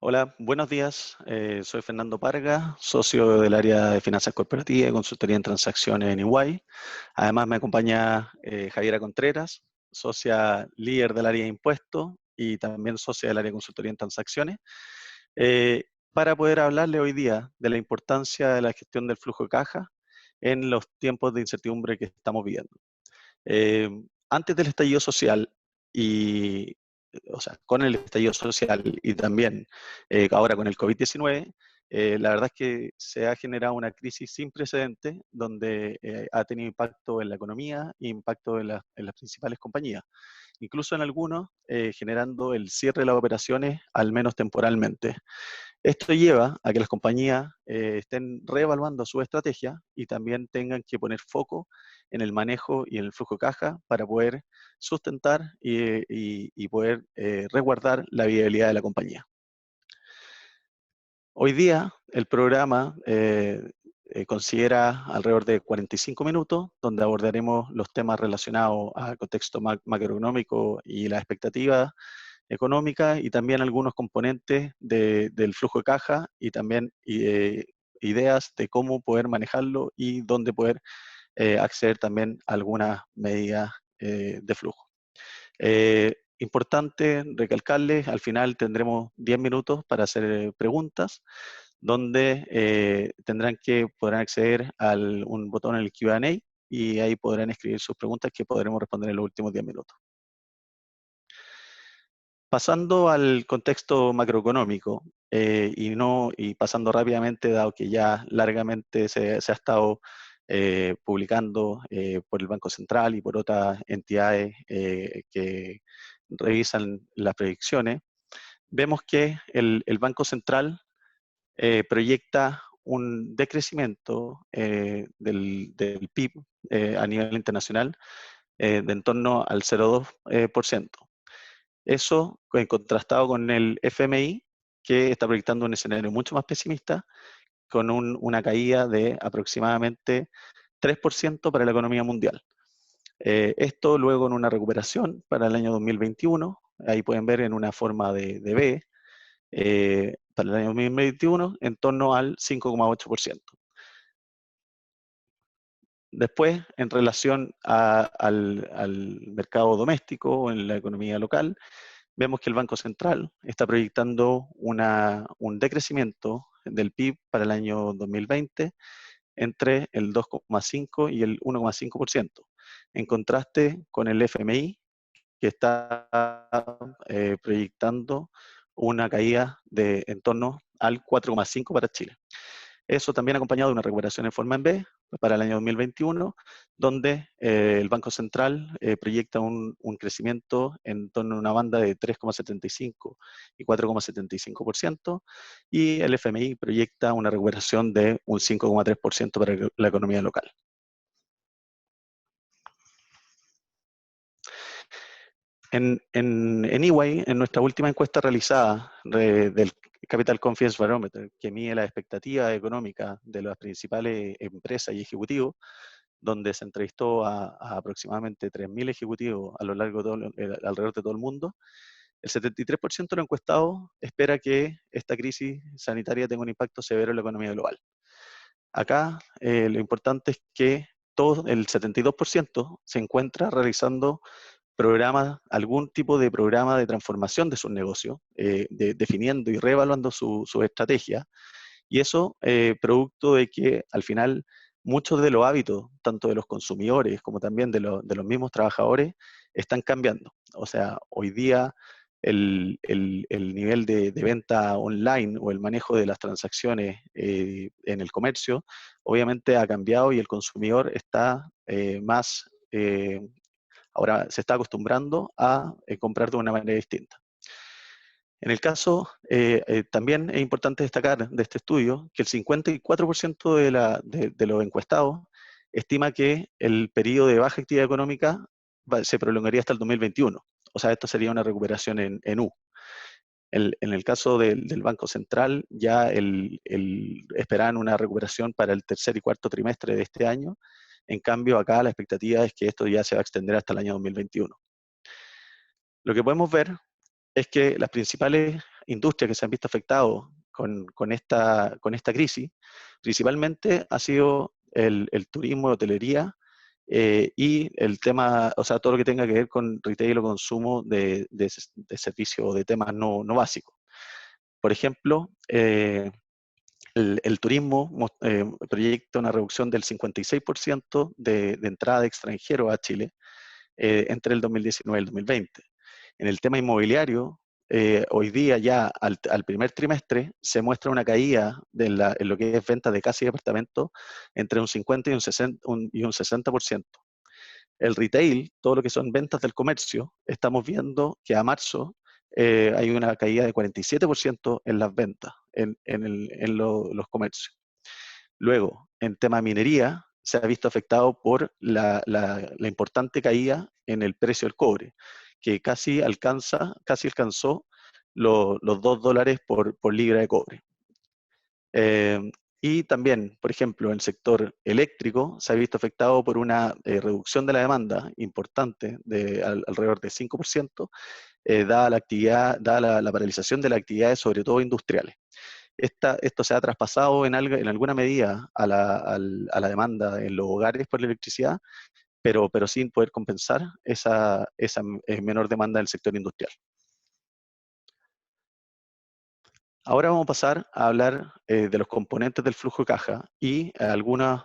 Hola, buenos días. Soy Fernando Parga, socio del área de finanzas corporativas y consultoría en transacciones en EY. Además me acompaña Javiera Contreras, socia líder del área de impuestos y también socia del área de consultoría en transacciones, para poder hablarle hoy día de la importancia de la gestión del flujo de caja en los tiempos de incertidumbre que estamos viviendo. Eh, Antes del estallido social y, o sea, con el estallido social y también ahora con el COVID-19, la verdad es que se ha generado una crisis sin precedentes donde ha tenido impacto en la economía e impacto en las principales compañías, incluso en algunos generando el cierre de las operaciones, al menos temporalmente. Esto lleva a que las compañías estén reevaluando su estrategia y también tengan que poner foco en el manejo y en el flujo de caja para poder sustentar y poder resguardar la viabilidad de la compañía. Hoy día el programa considera alrededor de 45 minutos, donde abordaremos los temas relacionados al contexto macroeconómico y las expectativas económica y también algunos componentes del flujo de caja y también ideas de cómo poder manejarlo y dónde poder acceder también a algunas medidas de flujo. Importante recalcarles, al final tendremos 10 minutos para hacer preguntas, donde podrán acceder a un botón en el Q&A y ahí podrán escribir sus preguntas que podremos responder en los últimos 10 minutos. Pasando al contexto macroeconómico y pasando rápidamente, dado que ya largamente se ha estado publicando por el Banco Central y por otras entidades que revisan las predicciones, vemos que el Banco Central proyecta un decrecimiento del PIB a nivel internacional de en torno al 0,2%. Eso contrastado con el FMI, que está proyectando un escenario mucho más pesimista, con una caída de aproximadamente 3% para la economía mundial. Esto luego en una recuperación para el año 2021, ahí pueden ver en una forma de V, para el año 2021 en torno al 5,8%. Después, en relación al mercado doméstico o en la economía local, vemos que el Banco Central está proyectando un decrecimiento del PIB para el año 2020 entre el 2,5 y el 1,5%, en contraste con el FMI, que está proyectando una caída de en torno al 4,5 para Chile. Eso también acompañado de una recuperación en forma en B para el año 2021, donde el Banco Central proyecta un crecimiento en torno a una banda de 3,75 y 4,75%, y el FMI proyecta una recuperación de un 5,3% para la economía local. En EY, en nuestra última encuesta realizada del Capital Confidence Barometer, que mide las expectativas económicas de las principales empresas y ejecutivos, donde se entrevistó a aproximadamente 3.000 ejecutivos a lo largo de alrededor de todo el mundo, el 73% de los encuestados espera que esta crisis sanitaria tenga un impacto severo en la economía global. Acá lo importante es que el 72% se encuentra realizando algún tipo de programa de transformación de sus negocios, definiendo y reevaluando su estrategia, y eso producto de que al final muchos de los hábitos, tanto de los consumidores como también de los mismos trabajadores, están cambiando. O sea, hoy día el nivel de venta online o el manejo de las transacciones en el comercio, obviamente ha cambiado y el consumidor está ahora se está acostumbrando a comprar de una manera distinta. En el caso, también es importante destacar de este estudio que el 54% de los encuestados estima que el periodo de baja actividad económica se prolongaría hasta el 2021. O sea, esto sería una recuperación en U. En el caso del Banco Central, ya esperan una recuperación para el tercer y cuarto trimestre de este año. En cambio, acá la expectativa es que esto ya se va a extender hasta el año 2021. Lo que podemos ver es que las principales industrias que se han visto afectadas con esta crisis, principalmente ha sido el turismo, la hotelería, y el tema, o sea, todo lo que tenga que ver con retail o consumo de servicios o de temas no básicos. Por ejemplo, el turismo proyecta una reducción del 56% de entrada de extranjeros a Chile entre el 2019 y el 2020. En el tema inmobiliario, hoy día ya al primer trimestre se muestra una caída en lo que es venta de casas y departamentos entre un 50 y un 60%. El retail, todo lo que son ventas del comercio, estamos viendo que a marzo hay una caída de 47% en las ventas los comercios. Luego, en tema minería, se ha visto afectado por la importante caída en el precio del cobre, que casi alcanzó los $2 por libra de cobre. Y también, por ejemplo, en el sector eléctrico se ha visto afectado por una reducción de la demanda importante de alrededor de 5%, dada la paralización de las actividades, sobre todo industriales. Esto se ha traspasado en alguna medida a la demanda en los hogares por la electricidad, pero sin poder compensar esa menor demanda del sector industrial. Ahora vamos a pasar a hablar de los componentes del flujo de caja y algunas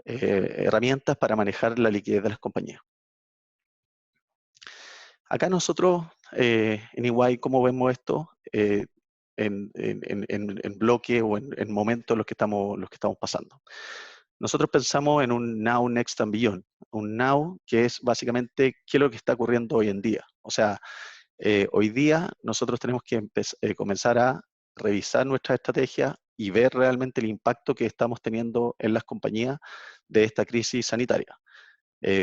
herramientas para manejar la liquidez de las compañías. Acá nosotros, en EY, ¿cómo vemos esto? En bloque o en momentos los que estamos pasando. Nosotros pensamos en un now, next and beyond. Un now que es básicamente qué es lo que está ocurriendo hoy en día. O sea, hoy día nosotros tenemos que comenzar a revisar nuestra estrategia y ver realmente el impacto que estamos teniendo en las compañías de esta crisis sanitaria.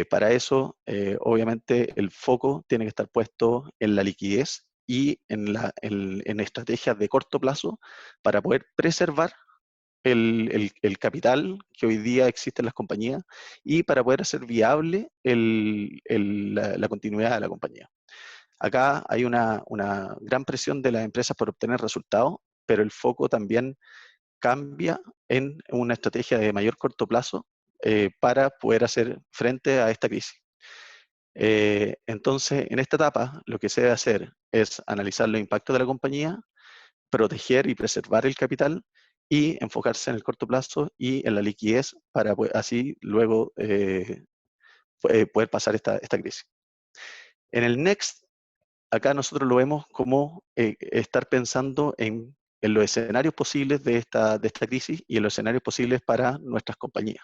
Para eso, obviamente, el foco tiene que estar puesto en la liquidez y en estrategias de corto plazo para poder preservar el capital que hoy día existe en las compañías y para poder hacer viable la continuidad de la compañía. Acá hay una gran presión de las empresas por obtener resultados, pero el foco también cambia en una estrategia de mayor corto plazo para poder hacer frente a esta crisis. Entonces, en esta etapa, lo que se debe hacer es analizar los impactos de la compañía, proteger y preservar el capital y enfocarse en el corto plazo y en la liquidez para así luego poder pasar esta crisis. En el next, acá nosotros lo vemos como estar pensando en los escenarios posibles de esta crisis y en los escenarios posibles para nuestras compañías.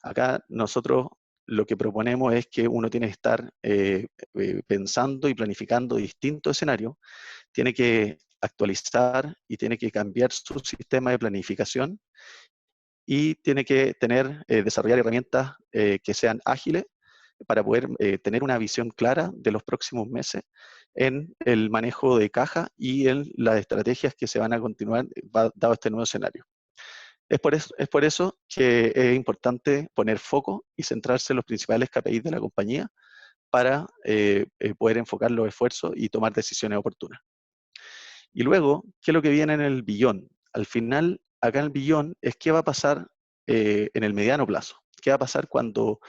Acá nosotros lo que proponemos es que uno tiene que estar pensando y planificando distintos escenarios, tiene que actualizar y tiene que cambiar su sistema de planificación y tiene que desarrollar herramientas que sean ágiles para poder tener una visión clara de los próximos meses en el manejo de caja y en las estrategias que se van a continuar dado este nuevo escenario. Es por eso que es importante poner foco y centrarse en los principales KPIs de la compañía para poder enfocar los esfuerzos y tomar decisiones oportunas. Y luego, ¿qué es lo que viene en el billón? Al final, acá en el billón es qué va a pasar en el mediano plazo. ¿Qué va a pasar cuando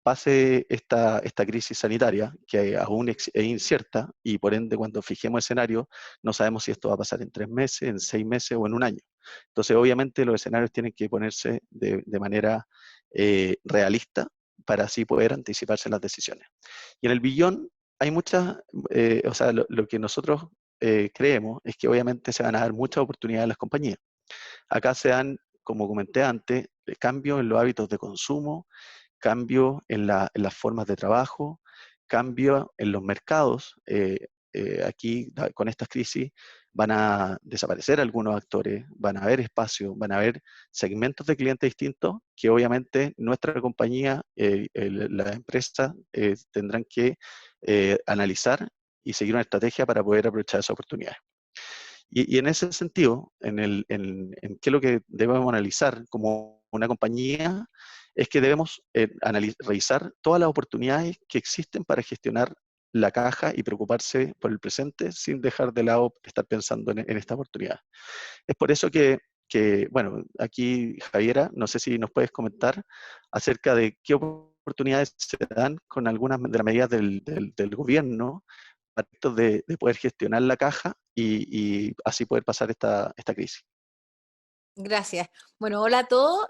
pase esta crisis sanitaria, que aún es incierta, y por ende cuando fijemos escenarios, no sabemos si esto va a pasar en 3 meses, en 6 meses o en un año. Entonces, obviamente, los escenarios tienen que ponerse de manera realista para así poder anticiparse las decisiones. Y en el billón hay muchas, o sea, lo que nosotros creemos es que obviamente se van a dar muchas oportunidades en las compañías. Acá se dan, como comenté antes, cambios en los hábitos de consumo, cambios en las formas de trabajo, cambios en los mercados. Aquí, con estas crisis, van a desaparecer algunos actores, van a haber espacios, van a haber segmentos de clientes distintos que obviamente nuestra compañía, las empresas, tendrán que analizar y seguir una estrategia para poder aprovechar esas oportunidades. Y en ese sentido, en qué es lo que debemos analizar como una compañía, es que debemos revisar todas las oportunidades que existen para gestionar la caja y preocuparse por el presente sin dejar de lado estar pensando en esta oportunidad. Es por eso bueno, aquí Javiera, no sé si nos puedes comentar acerca de qué oportunidades se dan con algunas de las medidas del gobierno para efectos de poder gestionar la caja y así poder pasar esta crisis. Gracias. Bueno, hola a todos.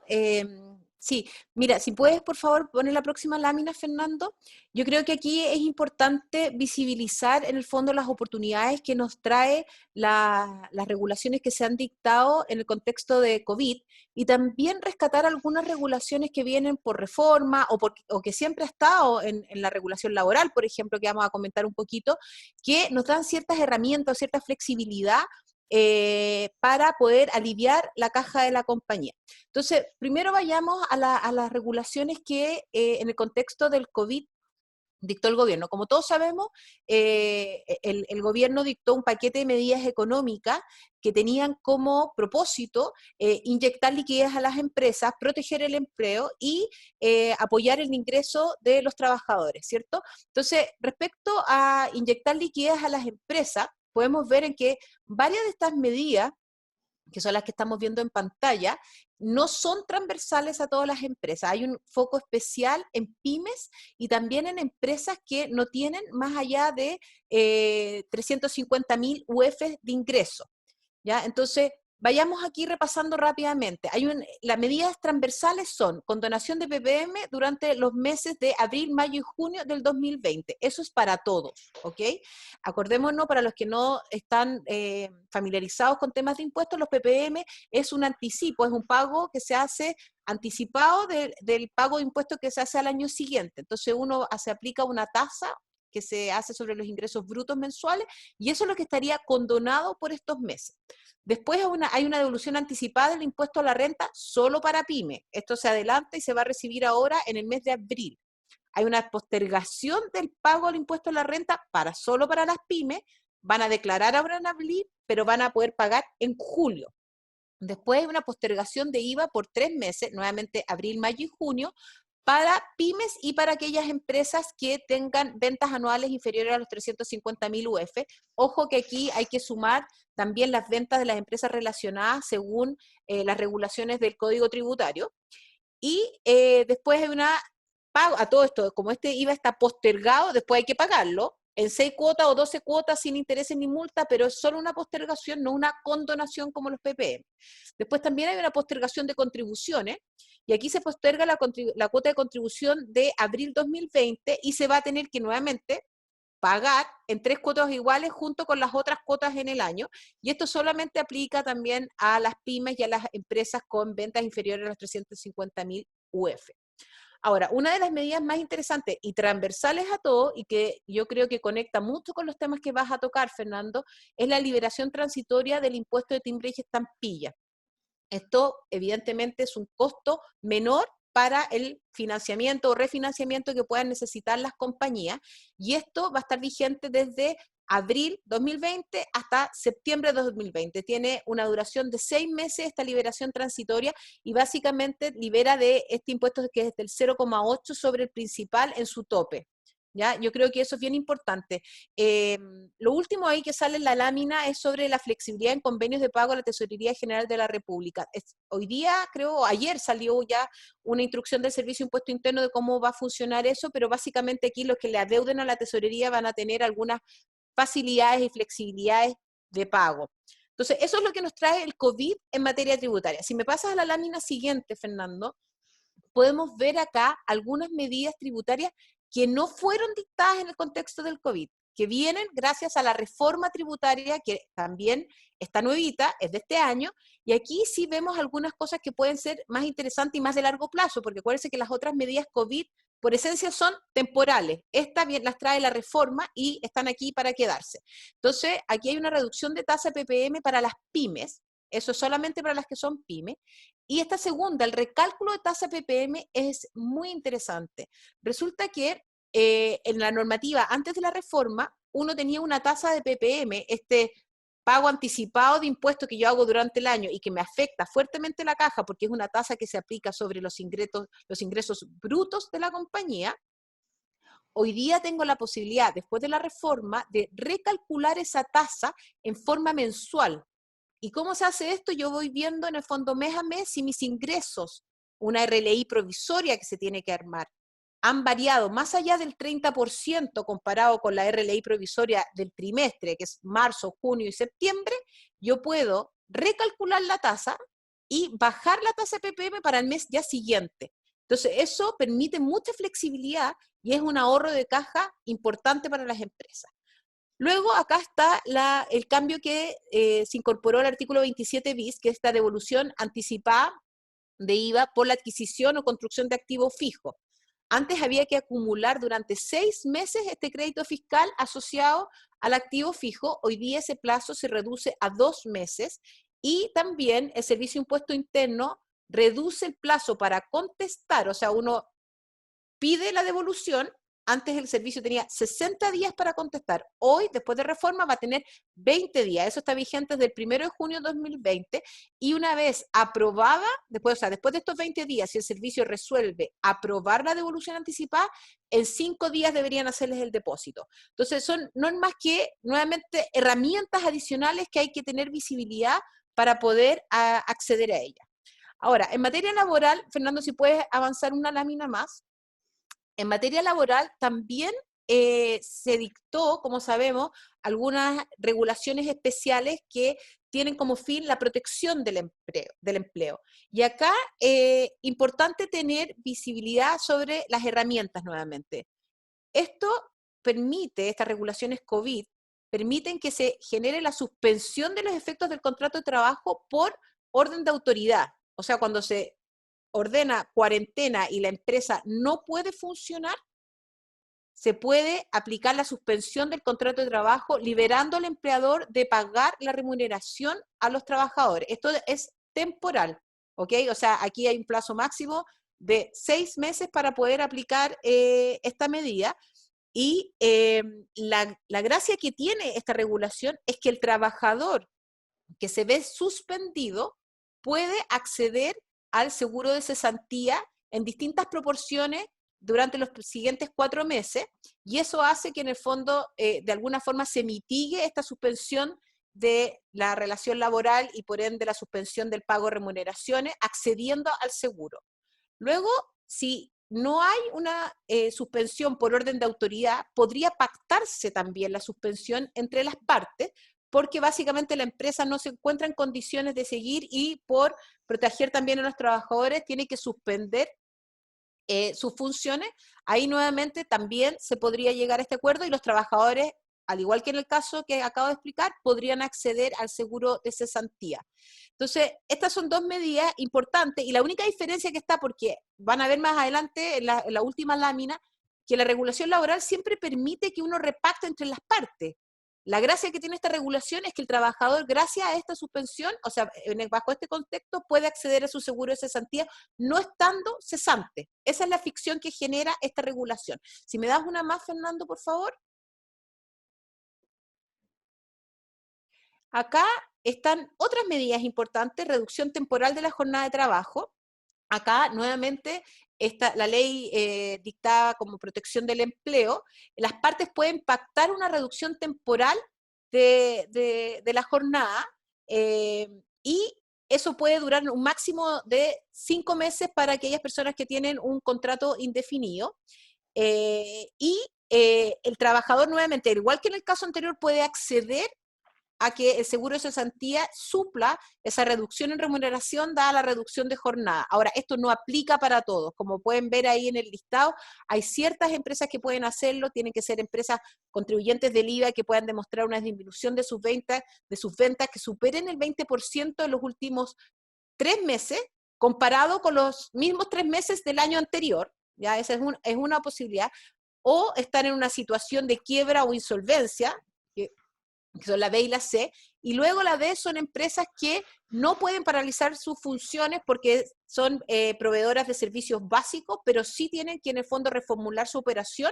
Sí, mira, si puedes, por favor, poner la próxima lámina, Fernando. Yo creo que aquí es importante visibilizar en el fondo las oportunidades que nos trae las regulaciones que se han dictado en el contexto de COVID y también rescatar algunas regulaciones que vienen por reforma o que siempre ha estado en la regulación laboral, por ejemplo, que vamos a comentar un poquito, que nos dan ciertas herramientas, cierta flexibilidad para poder aliviar la caja de la compañía. Entonces, primero vayamos a las regulaciones que en el contexto del COVID dictó el gobierno. Como todos sabemos, el gobierno dictó un paquete de medidas económicas que tenían como propósito inyectar liquidez a las empresas, proteger el empleo y apoyar el ingreso de los trabajadores, ¿cierto? Entonces, respecto a inyectar liquidez a las empresas, podemos ver en que varias de estas medidas que son las que estamos viendo en pantalla, no son transversales a todas las empresas. Hay un foco especial en pymes y también en empresas que no tienen más allá de 350.000 UF de ingreso. ¿Ya? Entonces, vayamos aquí repasando rápidamente. Las medidas transversales son condonación de PPM durante los meses de abril, mayo y junio del 2020. Eso es para todos, ¿ok? Acordémonos, para los que no están familiarizados con temas de impuestos, los PPM es un anticipo, es un pago que se hace anticipado del pago de impuestos que se hace al año siguiente. Entonces, se aplica una tasa que se hace sobre los ingresos brutos mensuales y eso es lo que estaría condonado por estos meses. Después hay una devolución anticipada del impuesto a la renta solo para pyme. Esto se adelanta y se va a recibir ahora en el mes de abril. Hay una postergación del pago del impuesto a la renta solo para las pymes. Van a declarar ahora en abril, pero van a poder pagar en julio. Después hay una postergación de IVA por 3 meses, nuevamente abril, mayo y junio, para pymes y para aquellas empresas que tengan ventas anuales inferiores a los 350.000 UF. Ojo que aquí hay que sumar también las ventas de las empresas relacionadas según las regulaciones del Código Tributario. Y después hay una pago, a todo esto, como este IVA está postergado, después hay que pagarlo en 6 cuotas o 12 cuotas sin intereses ni multa, pero es solo una postergación, no una condonación como los PPM. Después también hay una postergación de contribuciones, y aquí se posterga la cuota de contribución de abril 2020 y se va a tener que nuevamente pagar en 3 cuotas iguales junto con las otras cuotas en el año, y esto solamente aplica también a las pymes y a las empresas con ventas inferiores a los 350.000 UF. Ahora, una de las medidas más interesantes y transversales a todo, y que yo creo que conecta mucho con los temas que vas a tocar, Fernando, es la liberación transitoria del impuesto de timbre y estampilla. Esto evidentemente es un costo menor para el financiamiento o refinanciamiento que puedan necesitar las compañías, y esto va a estar vigente desde abril 2020 hasta septiembre de 2020. Tiene una duración de 6 meses esta liberación transitoria y básicamente libera de este impuesto que es del 0,8 sobre el principal en su tope. ¿Ya? Yo creo que eso es bien importante. Lo último ahí que sale en la lámina es sobre la flexibilidad en convenios de pago a la Tesorería General de la República. Hoy día, creo, ayer salió ya una instrucción del Servicio de Impuesto Interno de cómo va a funcionar eso, pero básicamente aquí los que le adeuden a la Tesorería van a tener algunas facilidades y flexibilidades de pago. Entonces, eso es lo que nos trae el COVID en materia tributaria. Si me pasas a la lámina siguiente, Fernando, podemos ver acá algunas medidas tributarias que no fueron dictadas en el contexto del COVID, que vienen gracias a la reforma tributaria, que también está nuevita, es de este año, y aquí sí vemos algunas cosas que pueden ser más interesantes y más de largo plazo, porque acuérdense que las otras medidas COVID, por esencia, son temporales. Estas bien las trae la reforma y están aquí para quedarse. Entonces, aquí hay una reducción de tasa PPM para las pymes, eso es solamente para las que son pymes, y esta segunda, el recálculo de tasa PPM, es muy interesante. Resulta que en la normativa antes de la reforma, uno tenía una tasa de PPM, este pago anticipado de impuestos que yo hago durante el año y que me afecta fuertemente la caja porque es una tasa que se aplica sobre los ingresos brutos de la compañía, hoy día tengo la posibilidad, después de la reforma, de recalcular esa tasa en forma mensual. ¿Y cómo se hace esto? Yo voy viendo en el fondo mes a mes si mis ingresos, una RLI provisoria que se tiene que armar, han variado más allá del 30% comparado con la RLI provisoria del trimestre, que es marzo, junio y septiembre, yo puedo recalcular la tasa y bajar la tasa de PPM para el mes ya siguiente. Entonces, eso permite mucha flexibilidad y es un ahorro de caja importante para las empresas. Luego, acá está el cambio que se incorporó al artículo 27 bis, que es esta devolución anticipada de IVA por la adquisición o construcción de activo fijo. Antes había que acumular durante 6 meses este crédito fiscal asociado al activo fijo. Hoy día ese plazo se reduce a 2 meses y también el Servicio de Impuesto Interno reduce el plazo para contestar, o sea, uno pide la devolución. Antes el servicio tenía 60 días para contestar. Hoy, después de reforma, va a tener 20 días. Eso está vigente desde el 1 de junio de 2020. Y una vez aprobada, después de estos 20 días, si el servicio resuelve aprobar la devolución anticipada, en 5 días deberían hacerles el depósito. Entonces, no es más que, nuevamente, herramientas adicionales que hay que tener visibilidad para poder acceder a ellas. Ahora, en materia laboral, Fernando, si puedes avanzar una lámina más. En materia laboral también se dictó, como sabemos, algunas regulaciones especiales que tienen como fin la protección del empleo. Y acá, importante tener visibilidad sobre las herramientas nuevamente. Esto permite, estas regulaciones COVID, permiten que se genere la suspensión de los efectos del contrato de trabajo por orden de autoridad. O sea, cuando se ordena cuarentena y la empresa no puede funcionar, se puede aplicar la suspensión del contrato de trabajo, liberando al empleador de pagar la remuneración a los trabajadores. Esto es temporal, ¿ok? O sea, aquí hay un plazo máximo de 6 meses para poder aplicar esta medida. Y la gracia que tiene esta regulación es que el trabajador que se ve suspendido puede acceder al seguro de cesantía en distintas proporciones durante los siguientes 4 meses, y eso hace que en el fondo de alguna forma se mitigue esta suspensión de la relación laboral y por ende la suspensión del pago de remuneraciones accediendo al seguro. Luego, si no hay una suspensión por orden de autoridad, podría pactarse también la suspensión entre las partes, porque básicamente la empresa no se encuentra en condiciones de seguir y por proteger también a los trabajadores tiene que suspender sus funciones. Ahí nuevamente también se podría llegar a este acuerdo y los trabajadores, al igual que en el caso que acabo de explicar, podrían acceder al seguro de cesantía. Entonces, estas son 2 medidas importantes y la única diferencia que está, porque van a ver más adelante en la última lámina, que la regulación laboral siempre permite que uno repacte entre las partes. La gracia que tiene esta regulación es que el trabajador, gracias a esta suspensión, o sea, bajo este contexto, puede acceder a su seguro de cesantía no estando cesante. Esa es la ficción que genera esta regulación. Si me das una más, Fernando, por favor. Acá están otras medidas importantes, reducción temporal de la jornada de trabajo. Acá, nuevamente, la ley dictada como protección del empleo, las partes pueden pactar una reducción temporal de la jornada y eso puede durar un máximo de 5 meses para aquellas personas que tienen un contrato indefinido. El trabajador, nuevamente, igual que en el caso anterior, puede acceder a que el seguro de cesantía supla esa reducción en remuneración dada la reducción de jornada. Ahora, esto no aplica para todos. Como pueden ver ahí en el listado, hay ciertas empresas que pueden hacerlo, tienen que ser empresas contribuyentes del IVA que puedan demostrar una disminución de sus ventas que superen el 20% en los últimos 3 meses, comparado con los mismos 3 meses del año anterior. Ya, esa es una posibilidad. O estar en una situación de quiebra o insolvencia, que son la B y la C, y luego la D son empresas que no pueden paralizar sus funciones porque son proveedoras de servicios básicos, pero sí tienen que en el fondo reformular su operación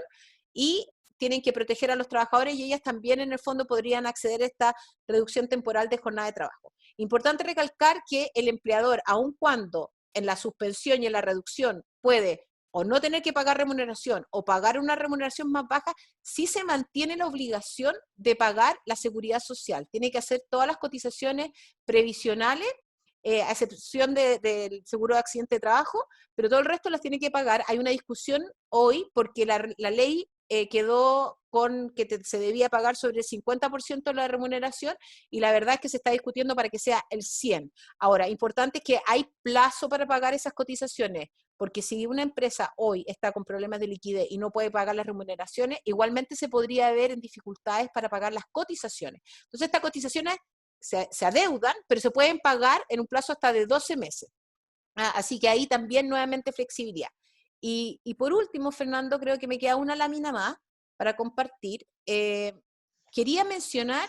y tienen que proteger a los trabajadores y ellas también en el fondo podrían acceder a esta reducción temporal de jornada de trabajo. Importante recalcar que el empleador, aun cuando en la suspensión y en la reducción puede o no tener que pagar remuneración o pagar una remuneración más baja, sí se mantiene la obligación de pagar la seguridad social. Tiene que hacer todas las cotizaciones previsionales, a excepción del seguro de accidente de trabajo, pero todo el resto las tiene que pagar. Hay una discusión hoy porque la ley quedó con que se debía pagar sobre el 50% de la remuneración, y la verdad es que se está discutiendo para que sea el 100%. Ahora, importante es que hay plazo para pagar esas cotizaciones, porque si una empresa hoy está con problemas de liquidez y no puede pagar las remuneraciones, igualmente se podría ver en dificultades para pagar las cotizaciones. Entonces, estas cotizaciones se adeudan, pero se pueden pagar en un plazo hasta de 12 meses. Así que ahí también nuevamente flexibilidad. Y por último, Fernando, creo que me queda una lámina más para compartir. Quería mencionar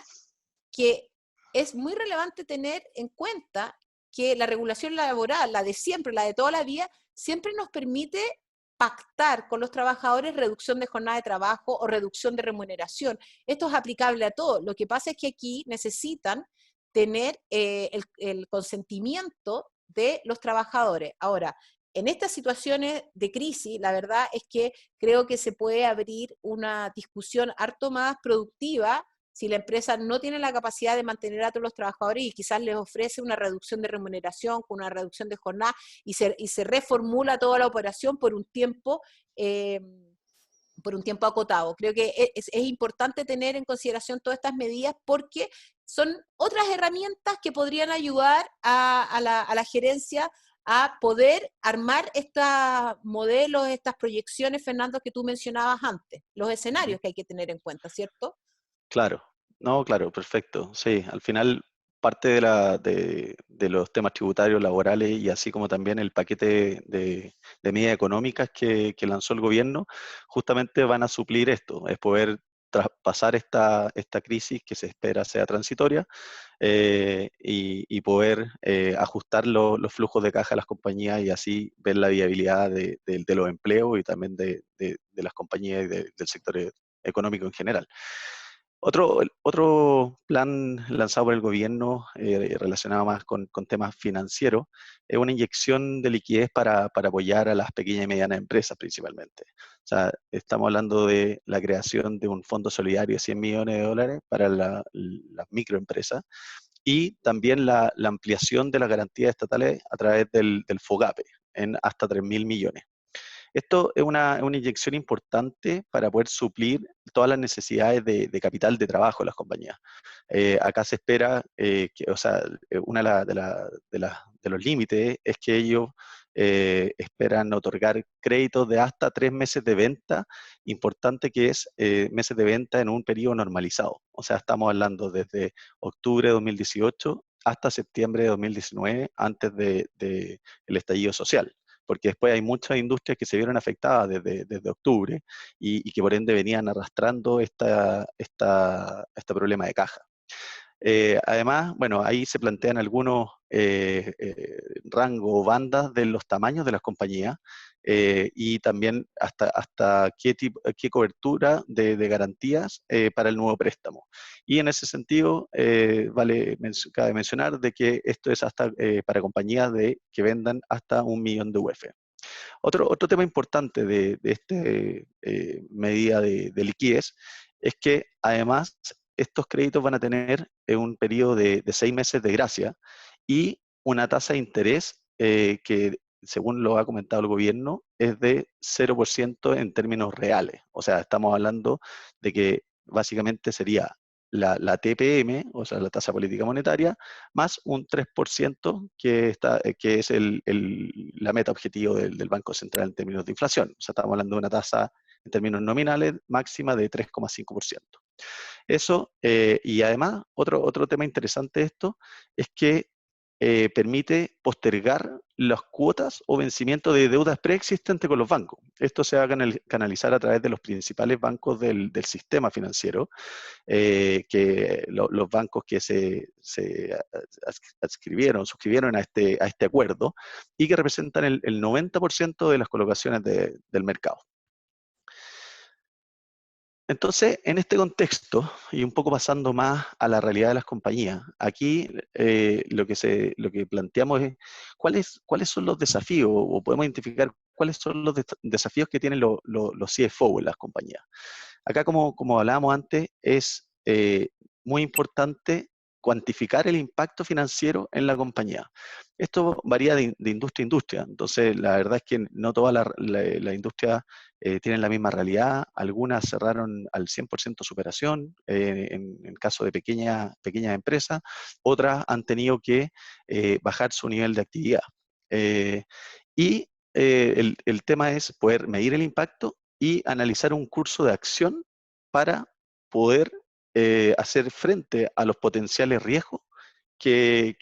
que es muy relevante tener en cuenta que la regulación laboral, la de siempre, la de toda la vida, siempre nos permite pactar con los trabajadores reducción de jornada de trabajo o reducción de remuneración. Esto es aplicable a todo. Lo que pasa es que aquí necesitan tener el consentimiento de los trabajadores. Ahora, en estas situaciones de crisis, la verdad es que creo que se puede abrir una discusión harto más productiva si la empresa no tiene la capacidad de mantener a todos los trabajadores y quizás les ofrece una reducción de remuneración con una reducción de jornada y se reformula toda la operación por un tiempo acotado. Creo que es importante tener en consideración todas estas medidas porque son otras herramientas que podrían ayudar a la gerencia a poder armar estos modelos, estas proyecciones, Fernando, que tú mencionabas antes, los Ujú. escenarios que hay que tener en cuenta, ¿cierto? Claro, no, claro, perfecto. Sí, al final parte de los temas tributarios, laborales y así como también el paquete de medidas económicas que lanzó el gobierno, justamente van a suplir esto, es poder traspasar esta crisis que se espera sea transitoria, y poder ajustar los flujos de caja de las compañías y así ver la viabilidad de los empleos y también de las compañías y del sector económico en general. Otro plan lanzado por el gobierno, relacionado más con temas financieros, es una inyección de liquidez para apoyar a las pequeñas y medianas empresas principalmente. O sea, estamos hablando de la creación de un fondo solidario de $100 millones para las microempresas y también la ampliación de las garantías estatales a través del FOGAPE en hasta 3.000 millones. Esto es una inyección importante para poder suplir todas las necesidades de capital de trabajo de las compañías. Acá se espera o sea, una de los límites es que ellos esperan otorgar créditos de hasta 3 meses de venta, importante que es meses de venta en un periodo normalizado. O sea, estamos hablando desde octubre de 2018 hasta septiembre de 2019, antes del estallido social, porque después hay muchas industrias que se vieron afectadas desde octubre y que por ende venían arrastrando este problema de caja. Además, bueno, ahí se plantean algunos rangos o bandas de los tamaños de las compañías, y también hasta qué cobertura de garantías para el nuevo préstamo. Y en ese sentido, cabe mencionar de que esto es hasta para compañías que vendan hasta 1 millón de UF. Otro tema importante de esta medida de liquidez es que además estos créditos van a tener un periodo de 6 meses de gracia y una tasa de interés que, según lo ha comentado el gobierno, es de 0% en términos reales. O sea, estamos hablando de que básicamente sería la TPM, o sea, la tasa política monetaria, más un 3% que es la meta objetivo del Banco Central en términos de inflación. O sea, estamos hablando de una tasa en términos nominales máxima de 3,5%. Eso, y además, otro tema interesante de esto es que permite postergar las cuotas o vencimiento de deudas preexistentes con los bancos. Esto se va a canalizar a través de los principales bancos del sistema financiero, que los bancos que se suscribieron a este acuerdo y que representan el 90% de las colocaciones del mercado. Entonces, en este contexto, y un poco pasando más a la realidad de las compañías, aquí lo que planteamos es cuáles son los desafíos, o podemos identificar cuáles son los desafíos que tienen los CFO en las compañías. Acá, como hablábamos antes, es muy importante cuantificar el impacto financiero en la compañía. Esto varía de industria a industria, entonces la verdad es que no toda la industria tienen la misma realidad, algunas cerraron al 100% su operación, en caso de pequeñas empresas, otras han tenido que bajar su nivel de actividad. Eh, y el tema es poder medir el impacto y analizar un curso de acción para poder hacer frente a los potenciales riesgos que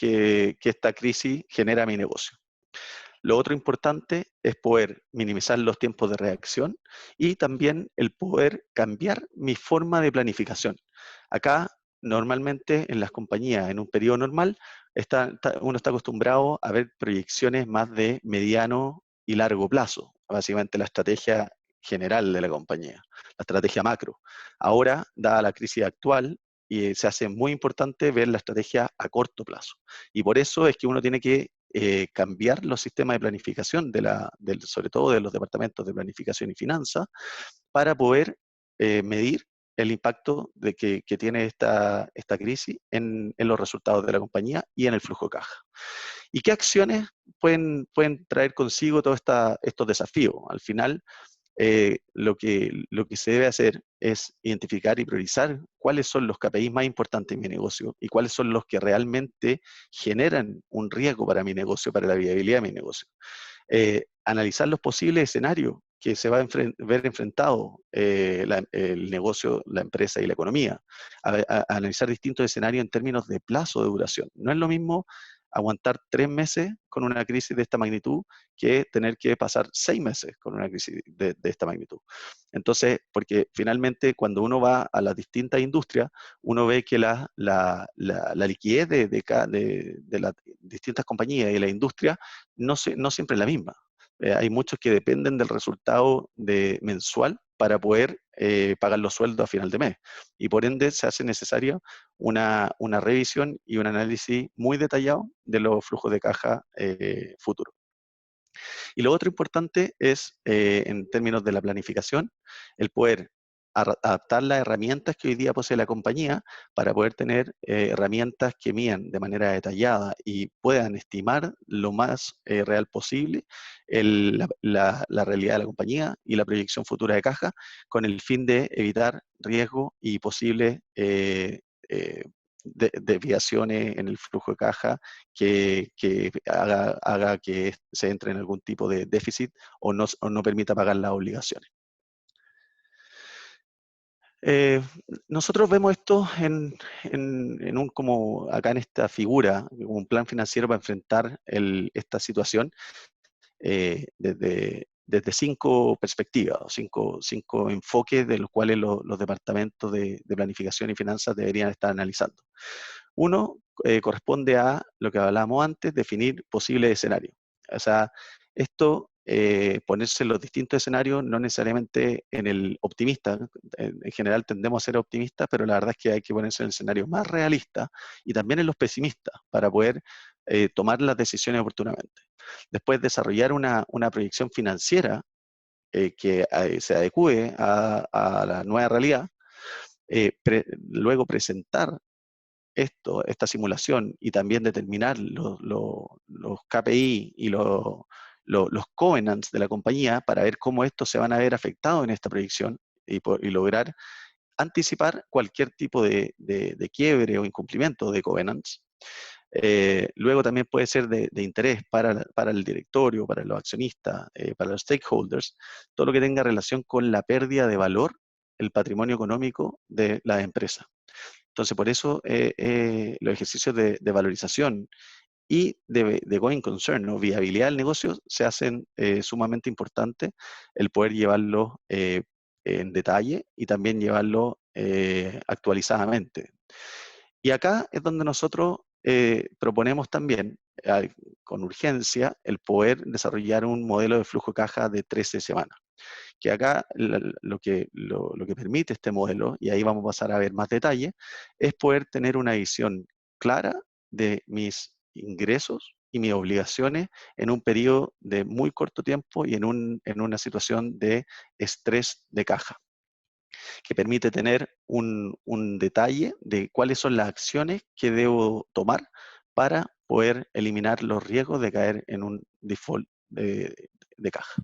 esta crisis genera a mi negocio. Lo otro importante es poder minimizar los tiempos de reacción y también el poder cambiar mi forma de planificación. Acá, normalmente en las compañías, en un periodo normal, uno está acostumbrado a ver proyecciones más de mediano y largo plazo, básicamente la estrategia general de la compañía, la estrategia macro. Ahora, dada la crisis actual, se hace muy importante ver la estrategia a corto plazo. Y por eso es que uno tiene que cambiar los sistemas de planificación, sobre todo de los departamentos de planificación y finanzas, para poder medir el impacto que tiene esta crisis en los resultados de la compañía y en el flujo de caja. ¿Y qué acciones pueden traer consigo todos estos desafíos? Al final, lo que se debe hacer es identificar y priorizar cuáles son los KPIs más importantes en mi negocio y cuáles son los que realmente generan un riesgo para mi negocio, para la viabilidad de mi negocio. Analizar los posibles escenarios que se va a ver enfrentado el negocio, la empresa y la economía. Analizar distintos escenarios en términos de plazo de duración. No es lo mismo aguantar 3 meses con una crisis de esta magnitud que tener que pasar 6 meses con una crisis de esta magnitud. Entonces, porque finalmente cuando uno va a las distintas industrias, uno ve que la liquidez de las distintas compañías y la industria no siempre es la misma. Hay muchos que dependen del resultado mensual para poder pagar los sueldos a final de mes. Y por ende se hace necesaria una revisión y un análisis muy detallado de los flujos de caja futuros. Y lo otro importante es, en términos de la planificación, el poder adaptar las herramientas que hoy día posee la compañía para poder tener herramientas que midan de manera detallada y puedan estimar lo más real posible la realidad de la compañía y la proyección futura de caja con el fin de evitar riesgo y posibles desviaciones en el flujo de caja que haga que se entre en algún tipo de déficit o no permita pagar las obligaciones. Eh, Nosotros vemos esto como acá en esta figura, un plan financiero para enfrentar esta situación desde 5 perspectivas, cinco enfoques de los cuales los departamentos de planificación y finanzas deberían estar analizando. Uno corresponde a lo que hablábamos antes, definir posibles escenarios. O sea, esto, ponerse en los distintos escenarios, no necesariamente en el optimista. En general tendemos a ser optimistas, pero la verdad es que hay que ponerse en el escenario más realista y también en los pesimistas para poder tomar las decisiones oportunamente. Después, desarrollar una proyección financiera que se adecue a la nueva realidad. Luego presentar esta simulación y también determinar los KPI y los covenants de la compañía para ver cómo estos se van a ver afectados en esta proyección y lograr anticipar cualquier tipo de quiebre o incumplimiento de covenants. Luego también puede ser de interés para el directorio, para los accionistas, para los stakeholders, todo lo que tenga relación con la pérdida de valor, el patrimonio económico de la empresa. Entonces, por eso los ejercicios de valorización y de going concern, o viabilidad del negocio, se hacen sumamente importantes el poder llevarlo en detalle y también llevarlo actualizadamente. Y acá es donde nosotros proponemos también, con urgencia, el poder desarrollar un modelo de flujo de caja de 13 semanas. Que acá lo que permite este modelo, y ahí vamos a pasar a ver más detalle, es poder tener una visión clara de mis ingresos y mis obligaciones en un periodo de muy corto tiempo y en una situación de estrés de caja, que permite tener un detalle de cuáles son las acciones que debo tomar para poder eliminar los riesgos de caer en un default de caja.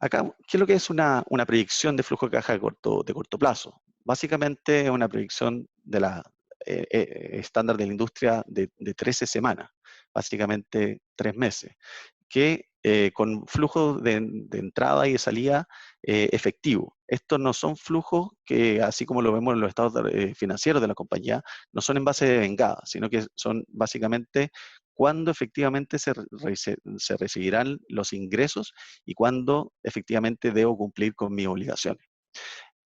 Acá, ¿qué es lo que es una proyección de flujo de caja de corto plazo? Básicamente es una proyección de la estándar de la industria de 13 semanas, básicamente 3 meses, que con flujos de entrada y de salida efectivo. Estos no son flujos que, así como lo vemos en los estados financieros de la compañía, no son en base de vengada, sino que son básicamente cuándo efectivamente se recibirán los ingresos y cuándo efectivamente debo cumplir con mis obligaciones.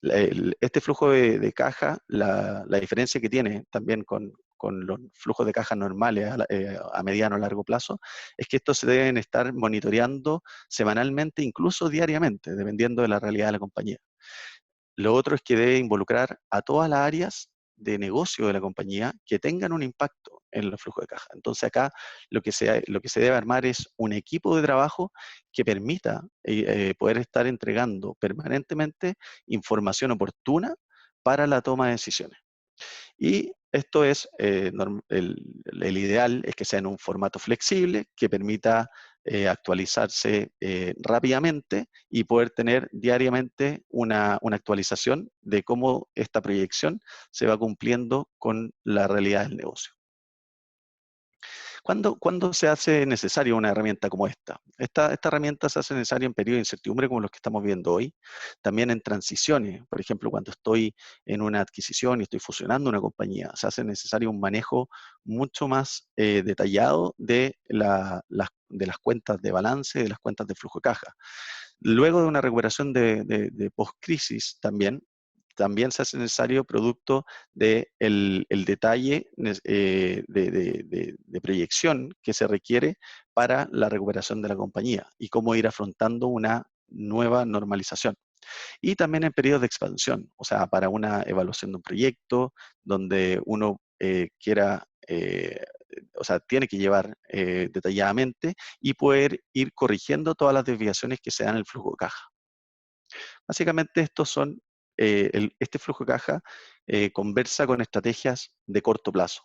Este flujo de caja, la diferencia que tiene también con los flujos de caja normales a mediano o largo plazo, es que estos se deben estar monitoreando semanalmente, incluso diariamente, dependiendo de la realidad de la compañía. Lo otro es que debe involucrar a todas las áreas de negocio de la compañía que tengan un impacto en los flujos de caja. Entonces acá lo que se debe armar es un equipo de trabajo que permita poder estar entregando permanentemente información oportuna para la toma de decisiones. Y esto es, el ideal es que sea en un formato flexible que permita actualizarse rápidamente y poder tener diariamente una actualización de cómo esta proyección se va cumpliendo con la realidad del negocio. ¿Cuándo se hace necesaria una herramienta como esta? Esta herramienta se hace necesaria en periodos de incertidumbre como los que estamos viendo hoy, también en transiciones, por ejemplo, cuando estoy en una adquisición y estoy fusionando una compañía, se hace necesario un manejo mucho más detallado de las cuentas de balance, de las cuentas de flujo de caja. Luego de una recuperación de post-crisis también se hace necesario producto del el detalle de proyección que se requiere para la recuperación de la compañía y cómo ir afrontando una nueva normalización. Y también en periodos de expansión, o sea, para una evaluación de un proyecto donde uno quiera, o sea, tiene que llevar detalladamente y poder ir corrigiendo todas las desviaciones que se dan en el flujo de caja. Básicamente estos son, este flujo de caja conversa con estrategias de corto plazo.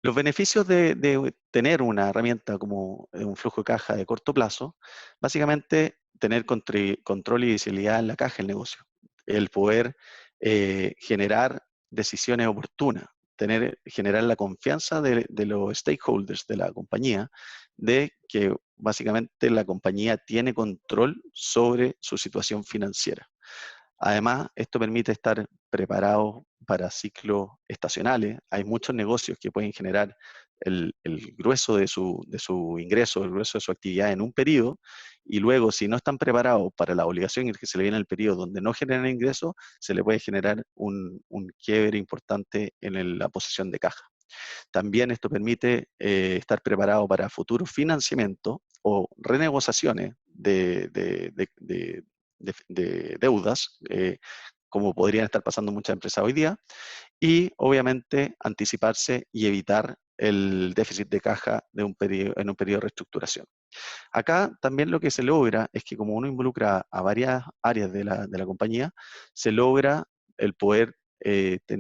Los beneficios de tener una herramienta como un flujo de caja de corto plazo, básicamente tener control y visibilidad en la caja del negocio, el poder generar decisiones oportunas, generar la confianza de los stakeholders de la compañía, de que básicamente la compañía tiene control sobre su situación financiera. Además, esto permite estar preparados para ciclos estacionales. Hay muchos negocios que pueden generar el grueso de su ingreso, el grueso de su actividad en un periodo, y luego, si no están preparados para la obligación que se le viene en el periodo donde no generan ingresos, se le puede generar un quiebre importante en la posición de caja. También esto permite estar preparado para futuros financiamientos o renegociaciones de deudas, como podrían estar pasando muchas empresas hoy día, y obviamente anticiparse y evitar el déficit de caja en un periodo de reestructuración. Acá también lo que se logra es que como uno involucra a varias áreas de la compañía, se logra el poder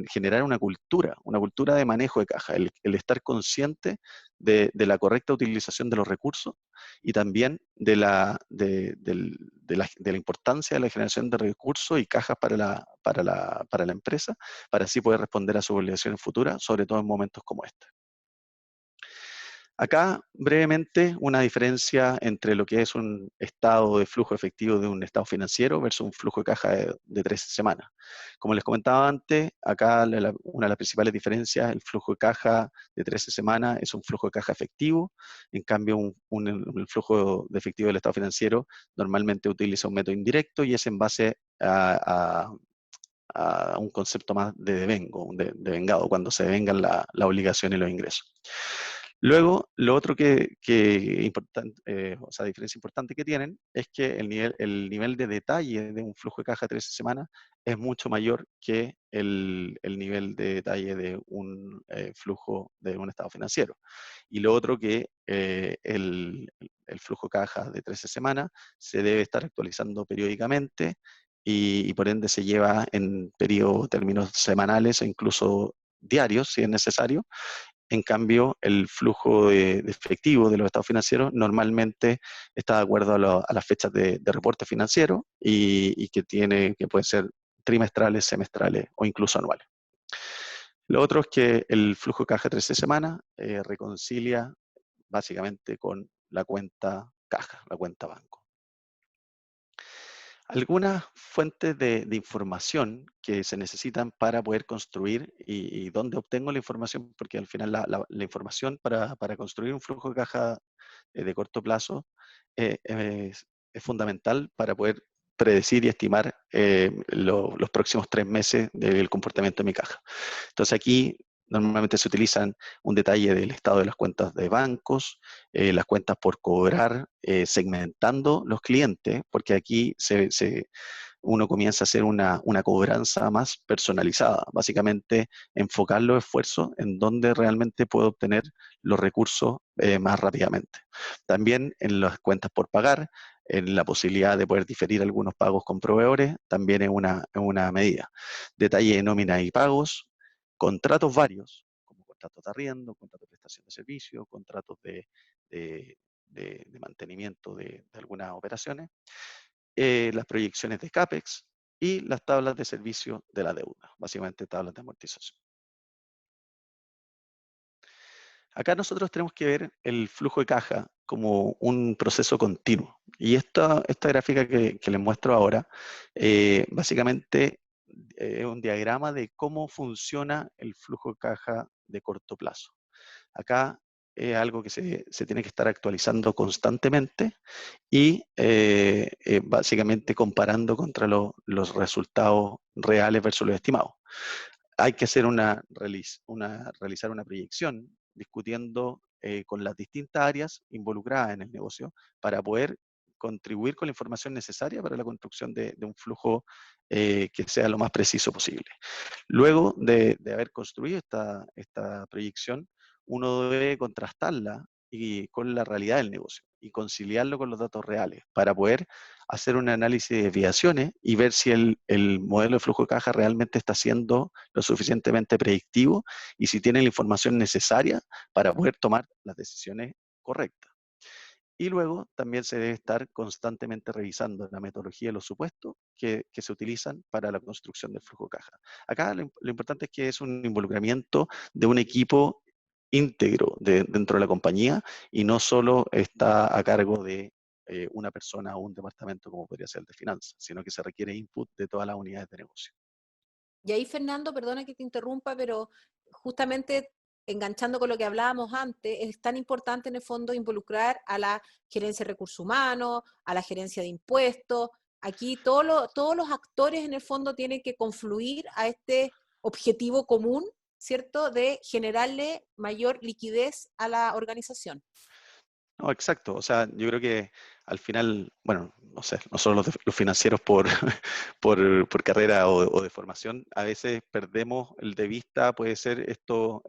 generar una cultura de manejo de caja, el estar consciente de la correcta utilización de los recursos y también de la importancia de la generación de recursos y cajas para la empresa, para así poder responder a sus obligaciones futuras, sobre todo en momentos como este. Acá, brevemente, una diferencia entre lo que es un estado de flujo efectivo de un estado financiero versus un flujo de caja de 13 semanas. Como les comentaba antes, acá una de las principales diferencias, el flujo de caja de 13 semanas es un flujo de caja efectivo, en cambio el flujo de efectivo del estado financiero normalmente utiliza un método indirecto y es en base a un concepto más de devengo, de vengado, cuando se devengan la obligación y los ingresos. Luego, lo otro que importante, o sea, diferencia importante que tienen es que el nivel de detalle de un flujo de caja de 13 semanas es mucho mayor que el nivel de detalle de un flujo de un estado financiero. Y lo otro que el flujo de caja de 13 semanas se debe estar actualizando periódicamente y por ende se lleva en periodos, términos semanales o incluso diarios, si es necesario. En cambio, el flujo de efectivo de los estados financieros normalmente está de acuerdo a las fechas de reporte financiero y que pueden ser trimestrales, semestrales o incluso anuales. Lo otro es que el flujo de caja 13 semanas reconcilia básicamente con la cuenta caja, la cuenta banco. Algunas fuentes de información que se necesitan para poder construir y dónde obtengo la información, porque al final la información para construir un flujo de caja de corto plazo es fundamental para poder predecir y estimar los próximos 3 meses del comportamiento de mi caja. Entonces aquí normalmente se utilizan un detalle del estado de las cuentas de bancos, las cuentas por cobrar, segmentando los clientes, porque aquí uno comienza a hacer una cobranza más personalizada, básicamente enfocar los esfuerzos en donde realmente puedo obtener los recursos más rápidamente. También en las cuentas por pagar, en la posibilidad de poder diferir algunos pagos con proveedores, también es una medida. Detalle de nómina y pagos, contratos varios, como contratos de arriendo, contratos de prestación de servicio, contratos de, de mantenimiento de algunas operaciones, las proyecciones de CAPEX y las tablas de servicio de la deuda, básicamente tablas de amortización. Acá nosotros tenemos que ver el flujo de caja como un proceso continuo. Y esta gráfica que les muestro ahora, básicamente es un diagrama de cómo funciona el flujo de caja de corto plazo. Acá es algo que se tiene que estar actualizando constantemente y básicamente comparando contra los resultados reales versus los estimados. Hay que hacer realizar una proyección discutiendo con las distintas áreas involucradas en el negocio para poder contribuir con la información necesaria para la construcción de un flujo que sea lo más preciso posible. Luego de haber construido esta proyección, uno debe contrastarla con la realidad del negocio y conciliarlo con los datos reales para poder hacer un análisis de desviaciones y ver si el modelo de flujo de caja realmente está siendo lo suficientemente predictivo y si tiene la información necesaria para poder tomar las decisiones correctas. Y luego también se debe estar constantemente revisando la metodología de los supuestos que se utilizan para la construcción del flujo de caja. Acá lo importante es que es un involucramiento de un equipo íntegro dentro de la compañía y no solo está a cargo de una persona o un departamento como podría ser el de finanzas, sino que se requiere input de todas las unidades de negocio. Y ahí, Fernando, perdona que te interrumpa, pero justamente enganchando con lo que hablábamos antes, es tan importante en el fondo involucrar a la gerencia de recursos humanos, a la gerencia de impuestos. Aquí todos los actores en el fondo tienen que confluir a este objetivo común, ¿cierto?, de generarle mayor liquidez a la organización. No, exacto. O sea, yo creo que al final, bueno, no sé, nosotros los financieros por, por carrera o de formación, a veces perdemos el de vista, puede ser estos